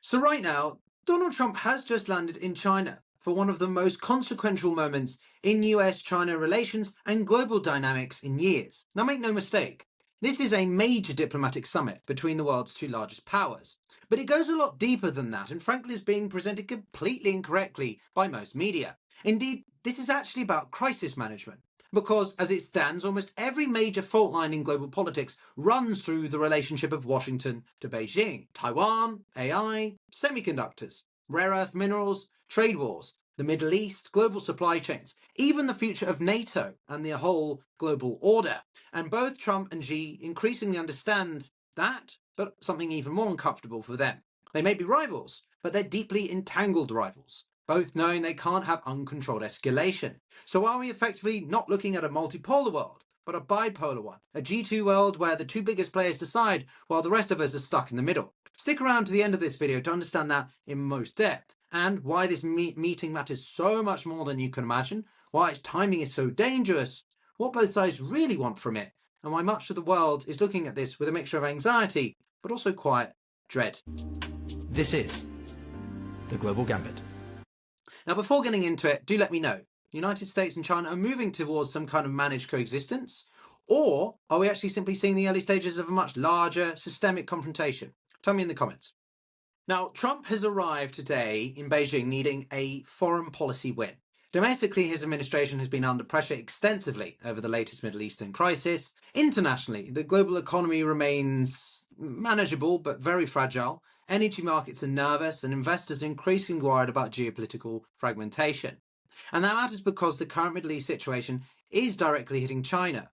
So right now, Donald Trump has just landed in China for one of the most consequential moments in US-China relations and global dynamics in years. Now make no mistake, this is a major diplomatic summit between the world's two largest powers. But it goes a lot deeper than that and frankly is being presented completely incorrectly by most media. Indeed, this is actually about crisis management. Because, as it stands, almost every major fault line in global politics runs through the relationship of Washington to Beijing. Taiwan, AI, semiconductors, rare earth minerals, trade wars, the Middle East, global supply chains, even the future of NATO and the whole global order. And both Trump and Xi increasingly understand that, but something even more uncomfortable for them. They may be rivals, but they're deeply entangled rivals, both knowing they can't have uncontrolled escalation. So are we effectively not looking at a multipolar world, but a bipolar one, a G2 world where the two biggest players decide while the rest of us are stuck in the middle? Stick around to the end of this video to understand that in most depth, and why this meeting matters so much more than you can imagine, why its timing is so dangerous, what both sides really want from it, and why much of the world is looking at this with a mixture of anxiety, but also quiet dread. This is the Global Gambit. Now, before getting into it, do let me know. The United States and China are moving towards some kind of managed coexistence, or are we actually simply seeing the early stages of a much larger systemic confrontation? Tell me in the comments. Now, Trump has arrived today in Beijing needing a foreign policy win. Domestically, his administration has been under pressure extensively over the latest Middle Eastern crisis. Internationally, the global economy remains manageable but very fragile. Energy markets are nervous and investors are increasingly worried about geopolitical fragmentation. And that matters because the current Middle East situation is directly hitting China.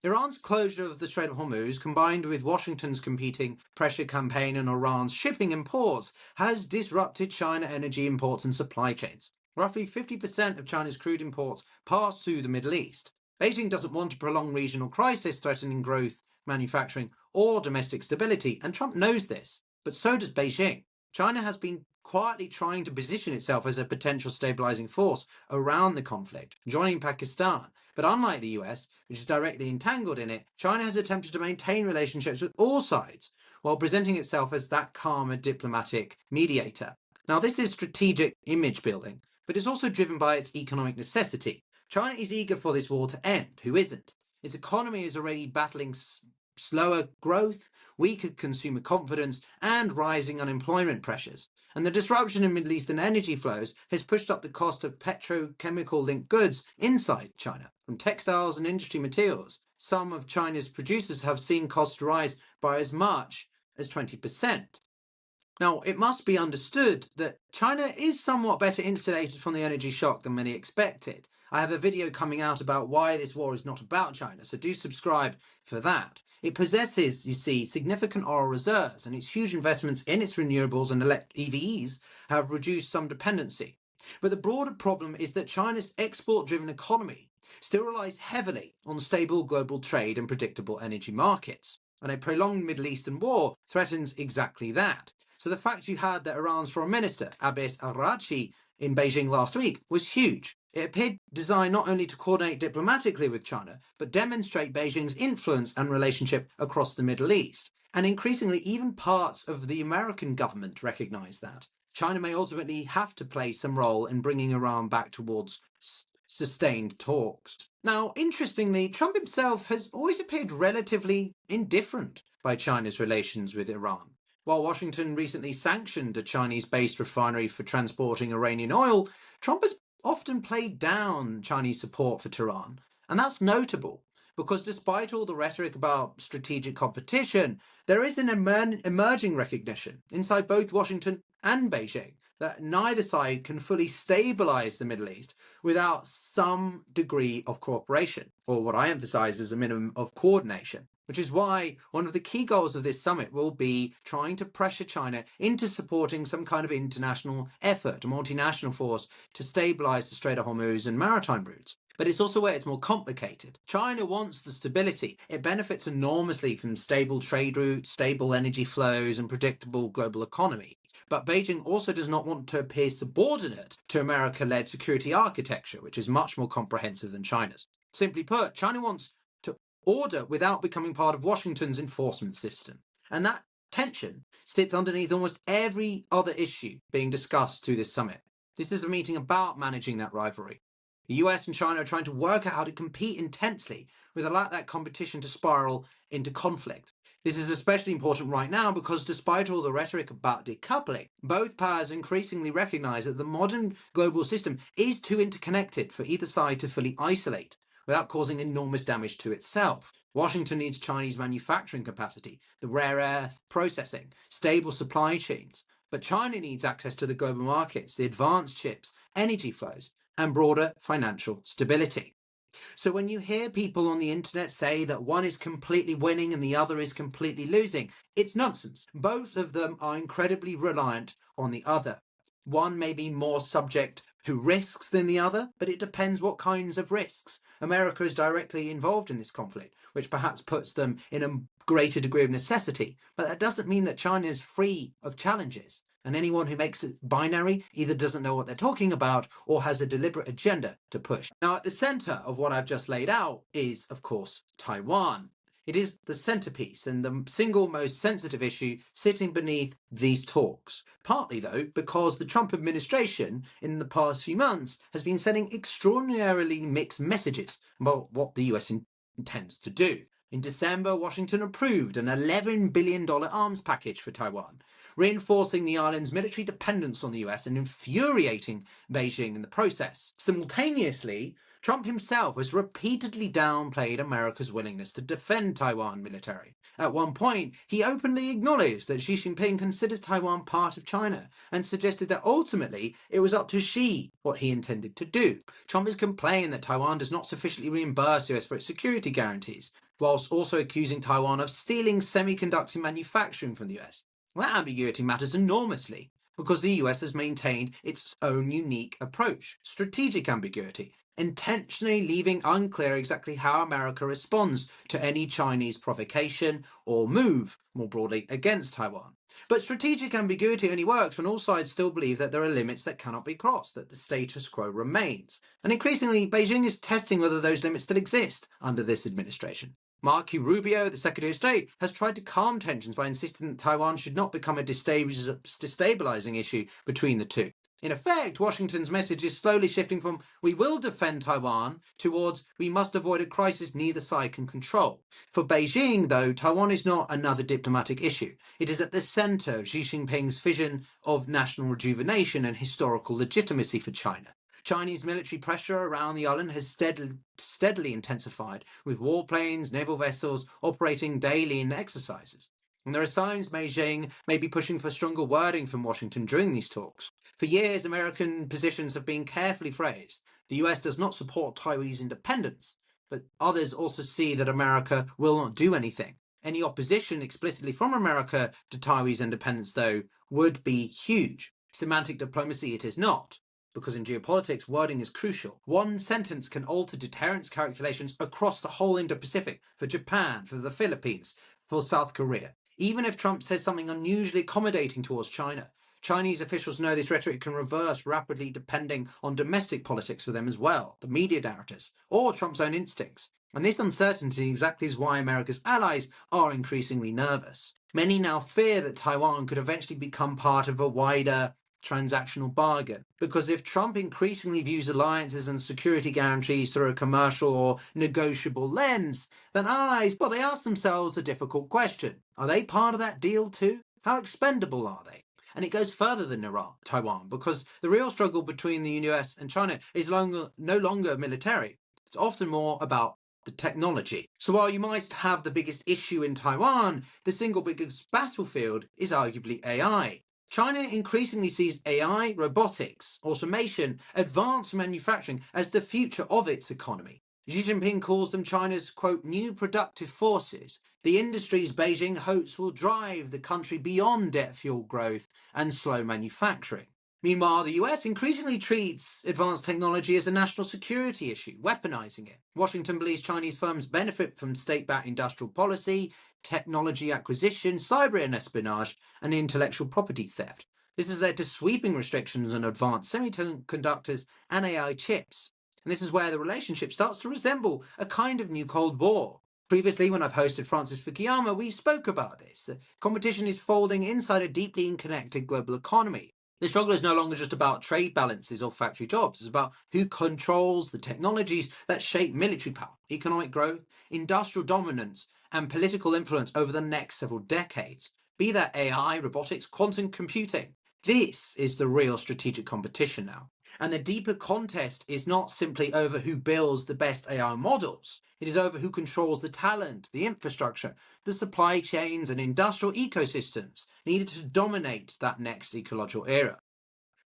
Iran's closure of the Strait of Hormuz, combined with Washington's competing pressure campaign and Iran's shipping imports, has disrupted China energy imports and supply chains. Roughly 50% of China's crude imports pass through the Middle East. Beijing doesn't want to prolong regional crisis threatening growth, manufacturing, or domestic stability, and Trump knows this, but so does Beijing. China has been quietly trying to position itself as a potential stabilizing force around the conflict, joining Pakistan. But unlike the US, which is directly entangled in it, China has attempted to maintain relationships with all sides while presenting itself as that calmer diplomatic mediator. Now, this is strategic image building, but it's also driven by its economic necessity. China is eager for this war to end. Who isn't? Its economy is already battling slower growth, weaker consumer confidence, and rising unemployment pressures. And the disruption in Middle Eastern energy flows has pushed up the cost of petrochemical-linked goods inside China, from textiles and industry materials. Some of China's producers have seen costs rise by as much as 20%. Now, it must be understood that China is somewhat better insulated from the energy shock than many expected. I have a video coming out about why this war is not about China, so do subscribe for that. It possesses, you see, significant oil reserves, and its huge investments in its renewables and EVs have reduced some dependency. But the broader problem is that China's export-driven economy still relies heavily on stable global trade and predictable energy markets. And a prolonged Middle Eastern war threatens exactly that. So the fact you had that Iran's foreign minister, Abbas Araghchi, in Beijing last week was huge. It appeared designed not only to coordinate diplomatically with China, but demonstrate Beijing's influence and relationship across the Middle East. And increasingly, even parts of the American government recognize that. China may ultimately have to play some role in bringing Iran back towards sustained talks. Now, interestingly, Trump himself has always appeared relatively indifferent by China's relations with Iran. While Washington recently sanctioned a Chinese-based refinery for transporting Iranian oil, Trump has often played down Chinese support for Tehran. And that's notable because despite all the rhetoric about strategic competition, there is an emerging recognition inside both Washington and Beijing that neither side can fully stabilize the Middle East without some degree of cooperation, or what I emphasize as a minimum of coordination. Which is why one of the key goals of this summit will be trying to pressure China into supporting some kind of international effort, a multinational force, to stabilize the Strait of Hormuz and maritime routes. But it's also where it's more complicated. China wants the stability. It benefits enormously from stable trade routes, stable energy flows, and predictable global economy. But Beijing also does not want to appear subordinate to America-led security architecture, which is much more comprehensive than China's. Simply put, China wants to order without becoming part of Washington's enforcement system. And that tension sits underneath almost every other issue being discussed through this summit. This is a meeting about managing that rivalry. The US and China are trying to work out how to compete intensely without that competition to spiral into conflict. This is especially important right now because despite all the rhetoric about decoupling, both powers increasingly recognize that the modern global system is too interconnected for either side to fully isolate without causing enormous damage to itself. Washington needs Chinese manufacturing capacity, the rare earth processing, stable supply chains. But China needs access to the global markets, the advanced chips, energy flows, and broader financial stability. So when you hear people on the internet say that one is completely winning and the other is completely losing, it's nonsense. Both of them are incredibly reliant on the other. One may be more subject to risks than the other, but it depends what kinds of risks. America is directly involved in this conflict, which perhaps puts them in a greater degree of necessity. But that doesn't mean that China is free of challenges. And anyone who makes it binary either doesn't know what they're talking about or has a deliberate agenda to push. Now, at the center of what I've just laid out is, of course, Taiwan. It is the centerpiece and the single most sensitive issue sitting beneath these talks. Partly, though, because the Trump administration in the past few months has been sending extraordinarily mixed messages about what the US intends to do. In December, Washington approved an $11 billion arms package for Taiwan, reinforcing the island's military dependence on the US and infuriating Beijing in the process. Simultaneously, Trump himself has repeatedly downplayed America's willingness to defend Taiwan militarily. At one point, he openly acknowledged that Xi Jinping considers Taiwan part of China and suggested that ultimately it was up to Xi what he intended to do. Trump has complained that Taiwan does not sufficiently reimburse the US for its security guarantees, whilst also accusing Taiwan of stealing semiconductor manufacturing from the US. Well, that ambiguity matters enormously because the US has maintained its own unique approach, strategic ambiguity, intentionally leaving unclear exactly how America responds to any Chinese provocation or move, more broadly, against Taiwan. But strategic ambiguity only works when all sides still believe that there are limits that cannot be crossed, that the status quo remains. And increasingly, Beijing is testing whether those limits still exist under this administration. Marco Rubio, the Secretary of State, has tried to calm tensions by insisting that Taiwan should not become a destabilizing issue between the two. In effect, Washington's message is slowly shifting from "we will defend Taiwan" towards "we must avoid a crisis neither side can control." For Beijing, though, Taiwan is not another diplomatic issue. It is at the center of Xi Jinping's vision of national rejuvenation and historical legitimacy for China. Chinese military pressure around the island has steadily intensified, with warplanes, naval vessels operating daily in exercises. And there are signs Beijing may be pushing for stronger wording from Washington during these talks. For years, American positions have been carefully phrased. The US does not support Taiwanese independence, but others also see that America will not do anything. Any opposition explicitly from America to Taiwanese independence, though, would be huge. Semantic diplomacy it is not, because in geopolitics, wording is crucial. One sentence can alter deterrence calculations across the whole Indo-Pacific, for Japan, for the Philippines, for South Korea. Even if Trump says something unusually accommodating towards China, Chinese officials know this rhetoric can reverse rapidly depending on domestic politics for them as well, the media narratives, or Trump's own instincts. And this uncertainty exactly is why America's allies are increasingly nervous. Many now fear that Taiwan could eventually become part of a wider transactional bargain. Because if Trump increasingly views alliances and security guarantees through a commercial or negotiable lens, then allies, well, they ask themselves a difficult question. Are they part of that deal too? How expendable are they? And it goes further than Taiwan, because the real struggle between the US and China is no longer military. It's often more about the technology. So while you might have the biggest issue in Taiwan, the single biggest battlefield is arguably AI. China increasingly sees AI, robotics, automation, advanced manufacturing as the future of its economy. Xi Jinping calls them China's, quote, new productive forces, the industries Beijing hopes will drive the country beyond debt-fueled growth and slow manufacturing. Meanwhile, the US increasingly treats advanced technology as a national security issue, weaponizing it. Washington believes Chinese firms benefit from state-backed industrial policy, technology acquisition, cyber espionage, and intellectual property theft. This has led to sweeping restrictions on advanced semiconductors and AI chips. And this is where the relationship starts to resemble a kind of new Cold War. Previously, when I've hosted Francis Fukuyama, we spoke about this. Competition is folding inside a deeply interconnected global economy. The struggle is no longer just about trade balances or factory jobs. It's about who controls the technologies that shape military power, economic growth, industrial dominance, and political influence over the next several decades. Be that AI, robotics, quantum computing. This is the real strategic competition now. And the deeper contest is not simply over who builds the best AI models. It is over who controls the talent, the infrastructure, the supply chains and industrial ecosystems needed to dominate that next ecological era.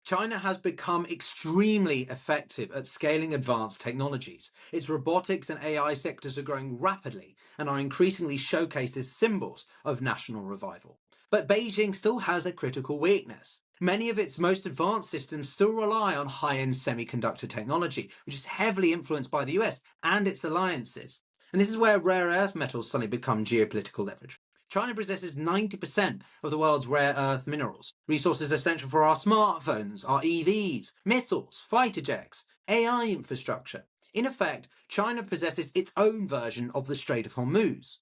China has become extremely effective at scaling advanced technologies. Its robotics and AI sectors are growing rapidly and are increasingly showcased as symbols of national revival. But Beijing still has a critical weakness. Many of its most advanced systems still rely on high-end semiconductor technology, which is heavily influenced by the US and its alliances. And this is where rare earth metals suddenly become geopolitical leverage. China possesses 90% of the world's rare earth minerals, resources essential for our smartphones, our EVs, missiles, fighter jets, AI infrastructure. In effect, China possesses its own version of the Strait of Hormuz.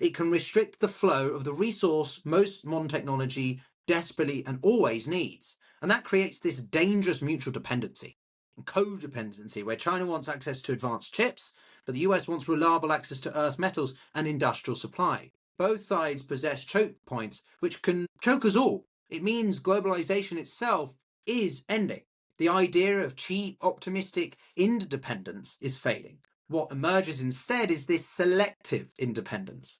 It can restrict the flow of the resource most modern technology desperately and always needs. And that creates this dangerous mutual dependency, codependency, where China wants access to advanced chips, but the US wants reliable access to earth metals and industrial supply. Both sides possess choke points which can choke us all. It means globalization itself is ending. The idea of cheap, optimistic interdependence is fading. What emerges instead is this selective interdependence,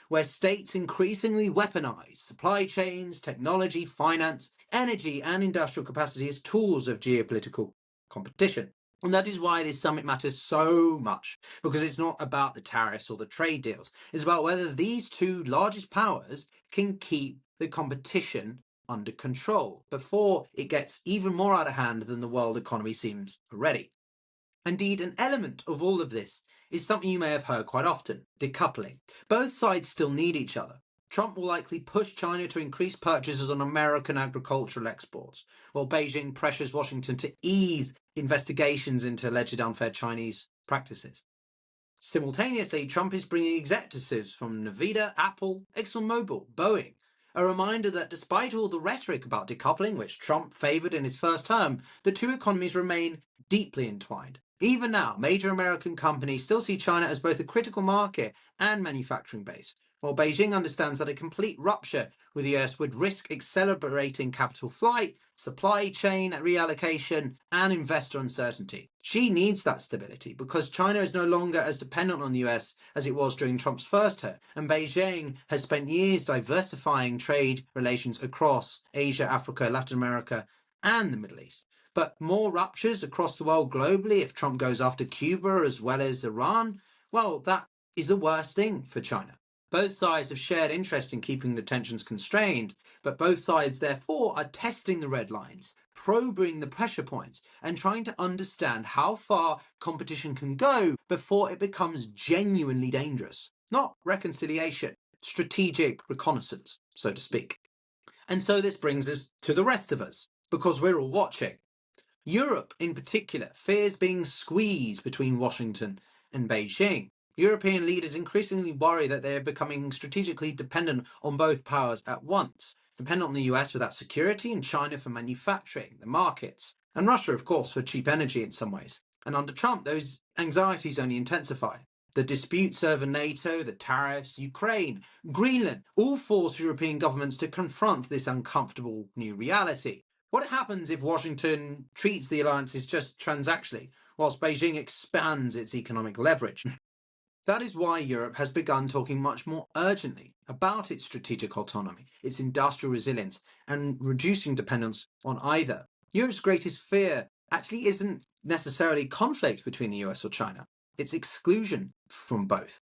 where states increasingly weaponize supply chains, technology, finance, energy, and industrial capacity as tools of geopolitical competition. And that is why this summit matters so much, because it's not about the tariffs or the trade deals. It's about whether these two largest powers can keep the competition under control before it gets even more out of hand than the world economy seems already. Indeed, an element of all of this is something you may have heard quite often: decoupling. Both sides still need each other. Trump will likely push China to increase purchases on American agricultural exports, while Beijing pressures Washington to ease investigations into alleged unfair Chinese practices. Simultaneously, Trump is bringing executives from Nvidia, Apple, ExxonMobil, Boeing. A reminder that despite all the rhetoric about decoupling, which Trump favoured in his first term, the two economies remain deeply entwined. Even now, major American companies still see China as both a critical market and manufacturing base, while Beijing understands that a complete rupture with the US would risk accelerating capital flight, supply chain reallocation, and investor uncertainty. She needs that stability because China is no longer as dependent on the US as it was during Trump's first term, and Beijing has spent years diversifying trade relations across Asia, Africa, Latin America, and the Middle East. But more ruptures across the world globally, if Trump goes after Cuba as well as Iran, well, that is the worst thing for China. Both sides have shared interest in keeping the tensions constrained, but both sides therefore are testing the red lines, probing the pressure points, and trying to understand how far competition can go before it becomes genuinely dangerous. Not reconciliation, strategic reconnaissance, so to speak. And so this brings us to the rest of us, because we're all watching. Europe, in particular, fears being squeezed between Washington and Beijing. European leaders increasingly worry that they are becoming strategically dependent on both powers at once, dependent on the US for that security and China for manufacturing, the markets, and Russia, of course, for cheap energy in some ways. And under Trump, those anxieties only intensify. The disputes over NATO, the tariffs, Ukraine, Greenland, all force European governments to confront this uncomfortable new reality. What happens if Washington treats the alliances just transactionally, whilst Beijing expands its economic leverage? That is why Europe has begun talking much more urgently about its strategic autonomy, its industrial resilience, and reducing dependence on either. Europe's greatest fear actually isn't necessarily conflict between the US or China, it's exclusion from both.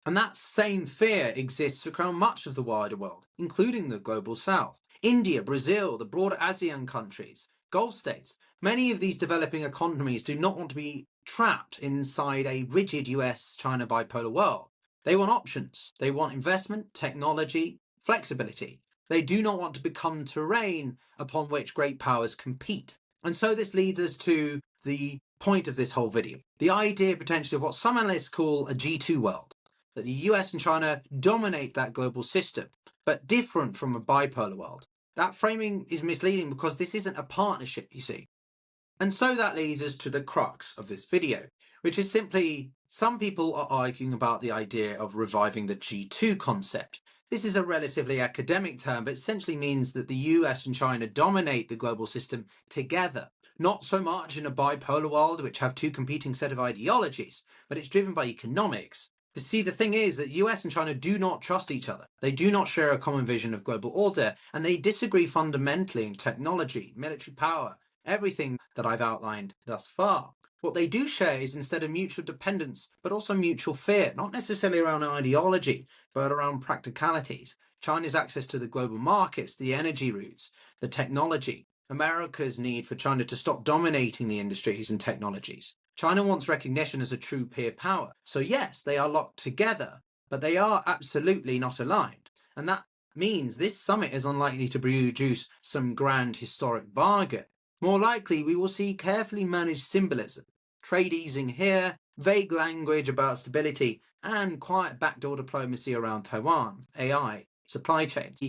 And that same fear exists across much of the wider world, including the global south. India, Brazil, the broader ASEAN countries, Gulf states. Many of these developing economies do not want to be trapped inside a rigid US-China bipolar world. They want options. They want investment, technology, flexibility. They do not want to become terrain upon which great powers compete. And so this leads us to the point of this whole video. The idea potentially of what some analysts call a G2 world, that the US and China dominate that global system, but different from a bipolar world. That framing is misleading because this isn't a partnership, you see. And so that leads us to the crux of this video, which is simply some people are arguing about the idea of reviving the G2 concept. This is a relatively academic term, but essentially means that the US and China dominate the global system together. Not so much in a bipolar world, which have two competing set of ideologies, but it's driven by economics. See, the thing is that US and China do not trust each other. They do not share a common vision of global order, and they disagree fundamentally in technology, military power, everything that I've outlined thus far. What they do share is instead of mutual dependence, but also mutual fear, not necessarily around ideology, but around practicalities. China's access to the global markets, the energy routes, the technology. America's need for China to stop dominating the industries and technologies. China wants recognition as a true peer power. So yes, they are locked together, but they are absolutely not aligned. And that means this summit is unlikely to produce some grand historic bargain. More likely, we will see carefully managed symbolism, trade easing here, vague language about stability, and quiet backdoor diplomacy around Taiwan, AI, supply chains.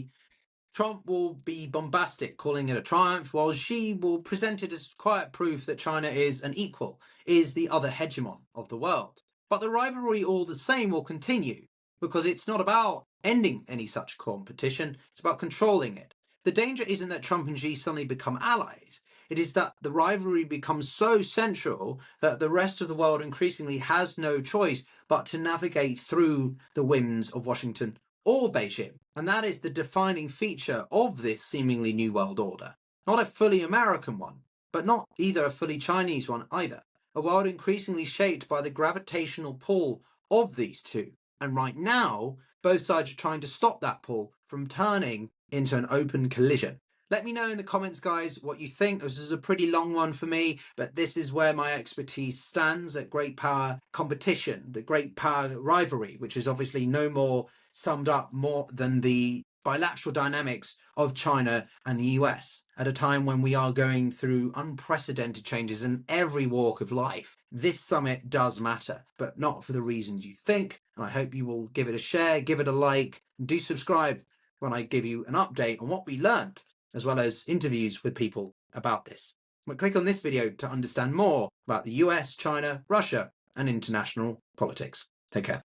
Trump will be bombastic, calling it a triumph, while Xi will present it as quiet proof that China is an equal, is the other hegemon of the world. But the rivalry all the same will continue, because it's not about ending any such competition, it's about controlling it. The danger isn't that Trump and Xi suddenly become allies. It is that the rivalry becomes so central that the rest of the world increasingly has no choice but to navigate through the whims of Washington or Beijing. And that is the defining feature of this seemingly new world order. Not a fully American one, but not either a fully Chinese one either. A world increasingly shaped by the gravitational pull of these two. And right now, both sides are trying to stop that pull from turning into an open collision. Let me know in the comments, guys, what you think. This is a pretty long one for me, but this is where my expertise stands at great power competition, the great power rivalry, which is obviously no more summed up more than the bilateral dynamics of China and the US at a time when we are going through unprecedented changes in every walk of life. This summit does matter, but not for the reasons you think. And I hope you will give it a share, give it a like, and do subscribe when I give you an update on what we learned, as well as interviews with people about this. But click on this video to understand more about the US, China, Russia, and international politics. Take care.